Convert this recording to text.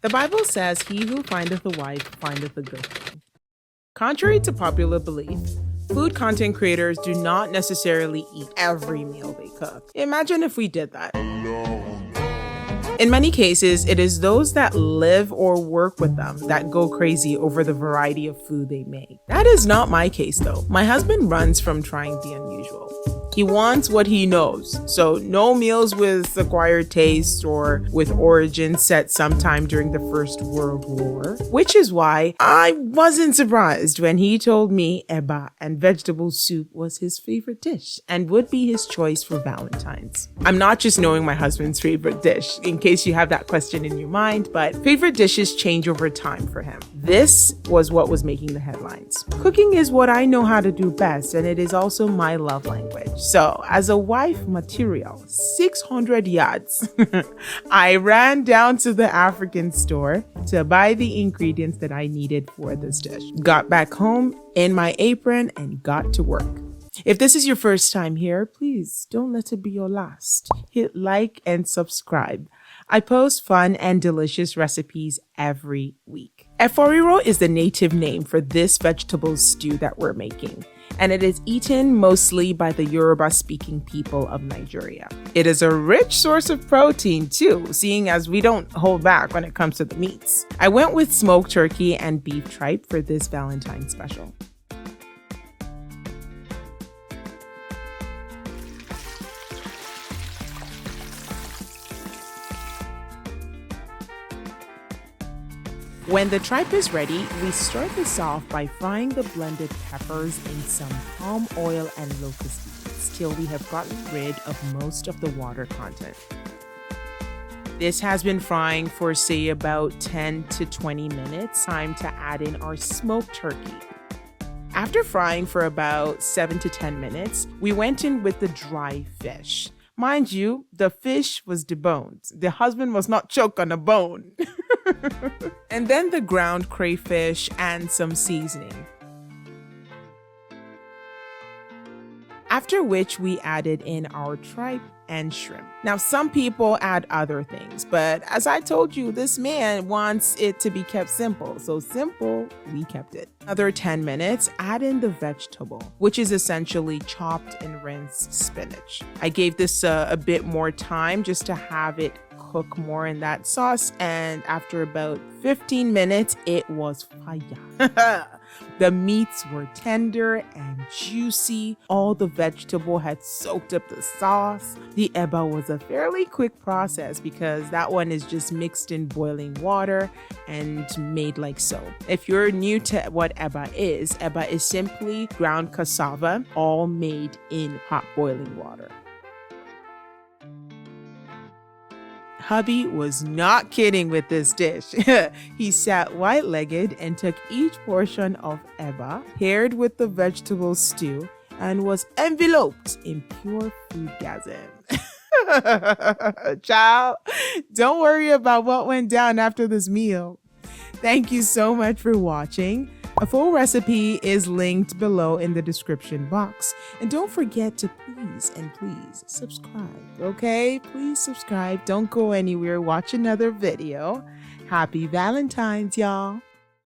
The Bible says, "He who findeth a wife findeth a good thing." Contrary to popular belief, food content creators do not necessarily eat every meal they cook. Imagine if we did that. In many cases, it is those that live or work with them that go crazy over the variety of food they make. That is not my case though. My husband runs from trying the unusual. He wants what he knows, so no meals with acquired taste or with origin set sometime during the First World War, which is why I wasn't surprised when he told me eba and vegetable soup was his favorite dish and would be his choice for Valentine's. I'm not just knowing my husband's favorite dish, in case you have that question in your mind, but favorite dishes change over time for him. This was what was making the headlines. Cooking is what I know how to do best, and it is also my love language. So, as a wife material, 600 yards, I ran down to the African store to buy the ingredients that I needed for this dish. Got back home in my apron and got to work. If this is your first time here, please don't let it be your last. Hit like and subscribe. I post fun and delicious recipes every week. Efo Riro is the native name for this vegetable stew that we're making, and it is eaten mostly by the Yoruba-speaking people of Nigeria. It is a rich source of protein too, seeing as we don't hold back when it comes to the meats. I went with smoked turkey and beef tripe for this Valentine special. When the tripe is ready, we start this off by frying the blended peppers in some palm oil and locust beans till we have gotten rid of most of the water content. This has been frying for say about 10 to 20 minutes. Time to add in our smoked turkey. After frying for about 7 to 10 minutes, we went in with the dry fish. Mind you, the fish was deboned. The husband was not choke on a bone. And then the ground crayfish and some seasoning. After which we added in our tripe and shrimp. Now, some people add other things, but as I told you, this man wants it to be kept simple. So simple, we kept it. Another 10 minutes, add in the vegetable, which is essentially chopped and rinsed spinach. I gave this a bit more time just to have it cook more in that sauce, and after about 15 minutes, it was fire. The meats were tender and juicy. All the vegetable had soaked up the sauce. The eba was a fairly quick process because that one is just mixed in boiling water and made like so. If you're new to what eba is simply ground cassava, all made in hot boiling water. Hubby was not kidding with this dish. He sat white-legged and took each portion of eba, paired with the vegetable stew, and was enveloped in pure foodgasm. Child, don't worry about what went down after this meal. Thank you so much for watching. A full recipe is linked below in the description box. And don't forget to please subscribe, okay? Please subscribe. Don't go anywhere. Watch another video. Happy Valentine's, y'all.